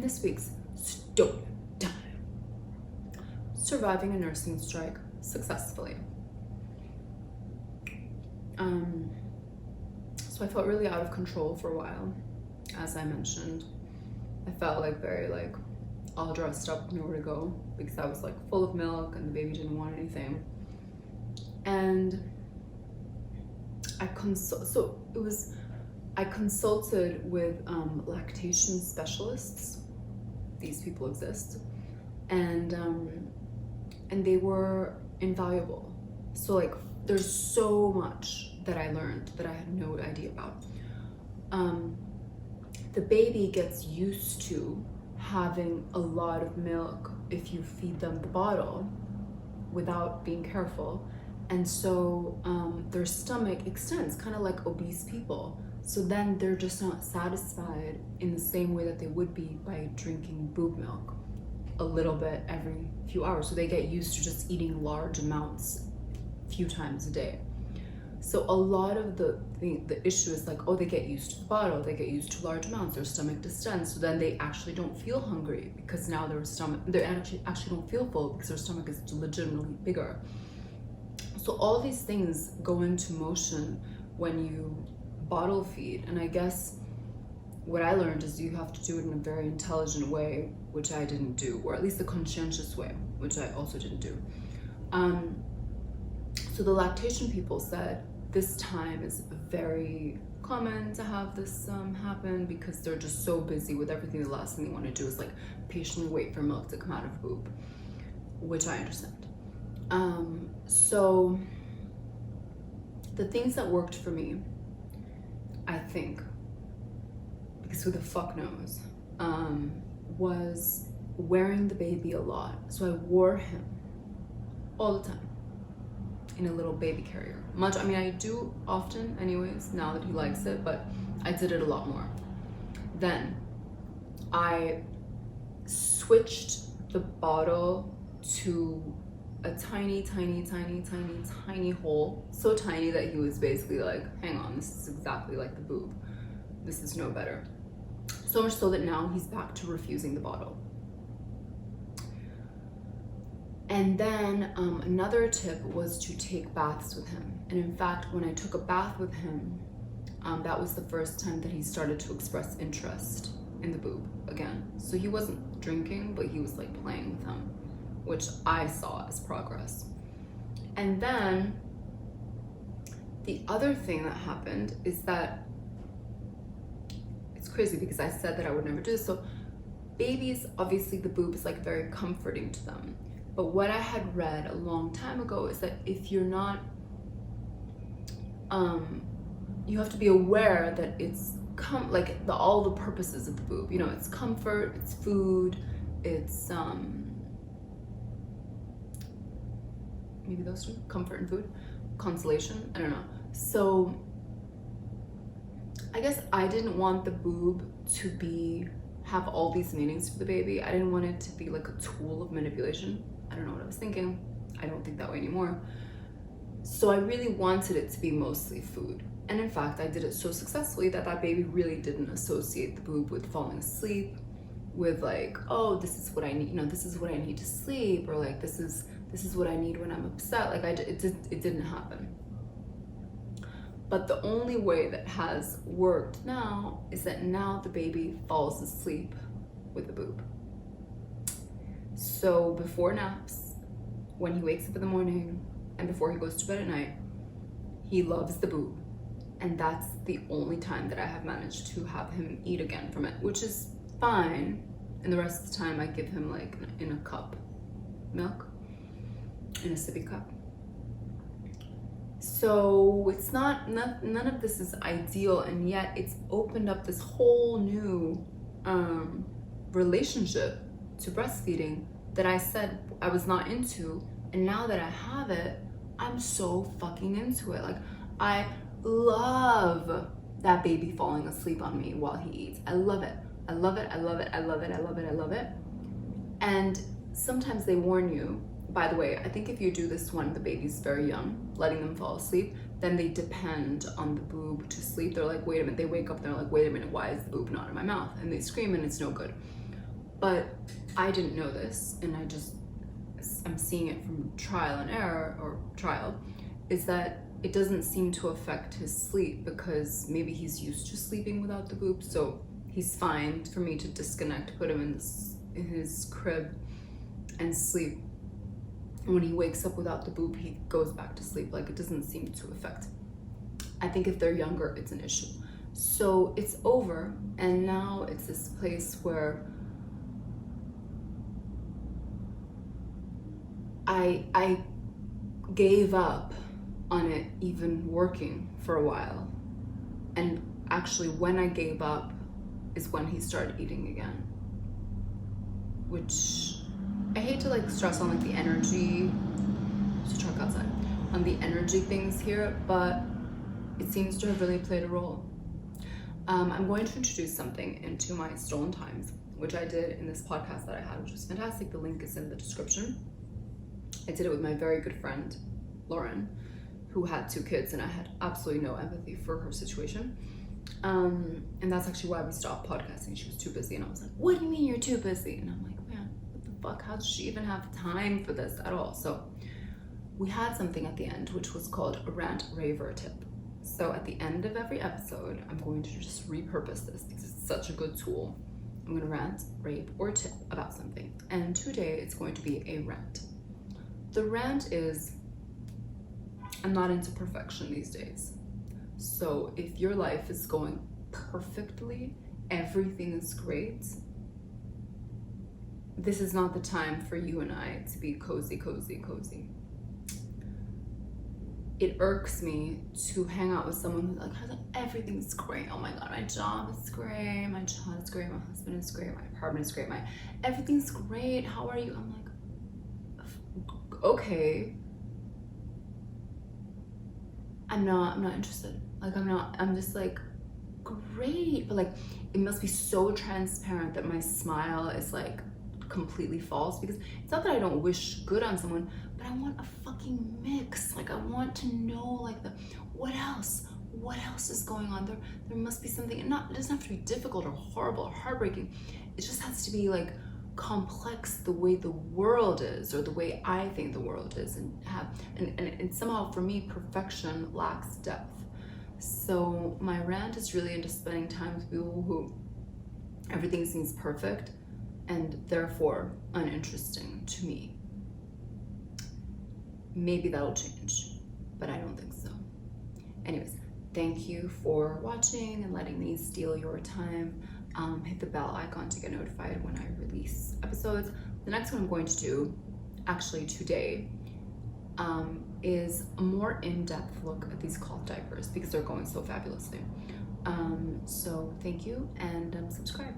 this week's story time. Surviving a nursing strike successfully. So I felt really out of control for a while, as I mentioned. I felt like very like all dressed up, nowhere to go, because I was like full of milk and the baby didn't want anything. And I consulted with lactation specialists. These people exist, and they were invaluable. So like there's so much that I learned that I had no idea about. The baby gets used to having a lot of milk if you feed them the bottle without being careful, and so their stomach extends, kind of like obese people. So then they're just not satisfied in the same way that they would be by drinking boob milk a little bit every few hours. So they get used to just eating large amounts a few times a day. So a lot of the issue is like, oh, they get used to the bottle, they get used to large amounts, their stomach distends, so then they actually don't feel hungry because now they actually don't feel full because their stomach is legitimately bigger. So all these things go into motion when you bottle feed, and I guess what I learned is you have to do it in a very intelligent way, which I didn't do, or at least a conscientious way, which I also didn't do. So the lactation people said this time is very common to have this happen because they're just so busy with everything. The last thing they want to do is like patiently wait for milk to come out of boob, which I understand. So the things that worked for me, I think, because who the fuck knows, was wearing the baby a lot. So I wore him all the time in a little baby carrier. I mean, I do often anyways, now that he likes it, but I did it a lot more. Then I switched the bottle to a tiny hole, so tiny that he was basically like, hang on, this is exactly like the boob. This is no better. So much so that now he's back to refusing the bottle. And then another tip was to take baths with him. And in fact, when I took a bath with him, that was the first time that he started to express interest in the boob again. So he wasn't drinking, but he was like playing with him, which I saw as progress. And then the other thing that happened is that it's crazy because I said that I would never do this. So babies, obviously the boob is like very comforting to them. But what I had read a long time ago is that if you're not, you have to be aware that it's all the purposes of the boob. You know, it's comfort, it's food, it's maybe those two, comfort and food, consolation, I don't know. So I guess I didn't want the boob to have all these meanings for the baby. I didn't want it to be like a tool of manipulation. I don't know what I was thinking. I don't think that way anymore. So I really wanted it to be mostly food. And in fact, I did it so successfully that baby really didn't associate the boob with falling asleep, with like, oh, this is what I need, you know, this is what I need to sleep, or like, this is what I need when I'm upset. Like it didn't happen. But the only way that has worked now is that now the baby falls asleep with the boob. So before naps, when he wakes up in the morning, and before he goes to bed at night, he loves the boob. And that's the only time that I have managed to have him eat again from it, which is fine. And the rest of the time I give him like in a cup milk, in a sippy cup. So it's none of this is ideal, and yet it's opened up this whole new relationship to breastfeeding that I said I was not into, and now that I have it, I'm so fucking into it. Like, I love that baby falling asleep on me while he eats. I love it. I love it. I love it. I love it. I love it. I love it. And sometimes they warn you, by the way, I think if you do this when the baby's very young, letting them fall asleep, then they depend on the boob to sleep. They're like, wait a minute, they wake up, they're like, wait a minute, why is the boob not in my mouth? And they scream and it's no good. But I didn't know this, and I'm seeing it from trial and error, or trial, is that it doesn't seem to affect his sleep because maybe he's used to sleeping without the boob, so he's fine for me to disconnect, put him in his crib and sleep. And when he wakes up without the boob, he goes back to sleep. Like, it doesn't seem to affect. I think if they're younger, it's an issue. So it's over, and now it's this place where I gave up on it even working for a while. And actually, when I gave up is when he started eating again, which I hate to like stress on like the energy, there's a truck outside, on the energy things here, but it seems to have really played a role. I'm going to introduce something into my stolen times, which I did in this podcast that I had, which was fantastic. The link is in the description. I did it with my very good friend, Lauren, who had 2 kids, and I had absolutely no empathy for her situation. And that's actually why we stopped podcasting. She was too busy, and I was like, what do you mean you're too busy? And I'm like, man, what the fuck? How does she even have time for this at all? So we had something at the end, which was called a rant, rave, or tip. So at the end of every episode, I'm going to just repurpose this because it's such a good tool. I'm going to rant, rave, or tip about something. And today it's going to be a rant. The rant is, I'm not into perfection these days. So if your life is going perfectly, everything is great, this is not the time for you and I to be cozy. It irks me to hang out with someone who's like, everything's great. Oh my God, my job is great. My child is great. My husband is great. My apartment is great. Everything's great. How are you? I'm like, okay. I'm not interested. Like, I'm just like, great. But like, it must be so transparent that my smile is like completely false, because it's not that I don't wish good on someone, but I want a fucking mix. Like, I want to know like what else is going on. There must be something, and it doesn't have to be difficult or horrible or heartbreaking. It just has to be like complex the way the world is, or the way I think the world is, and somehow for me perfection lacks depth. So my rant is really into spending time with people who everything seems perfect and therefore uninteresting to me. Maybe that'll change, but I don't think so. Anyways, thank you for watching and letting me steal your time. Hit the bell icon to get notified when I release episodes. The next one I'm going to do, actually today, is a more in-depth look at these cloth diapers because they're going so fabulously. So thank you, and subscribe.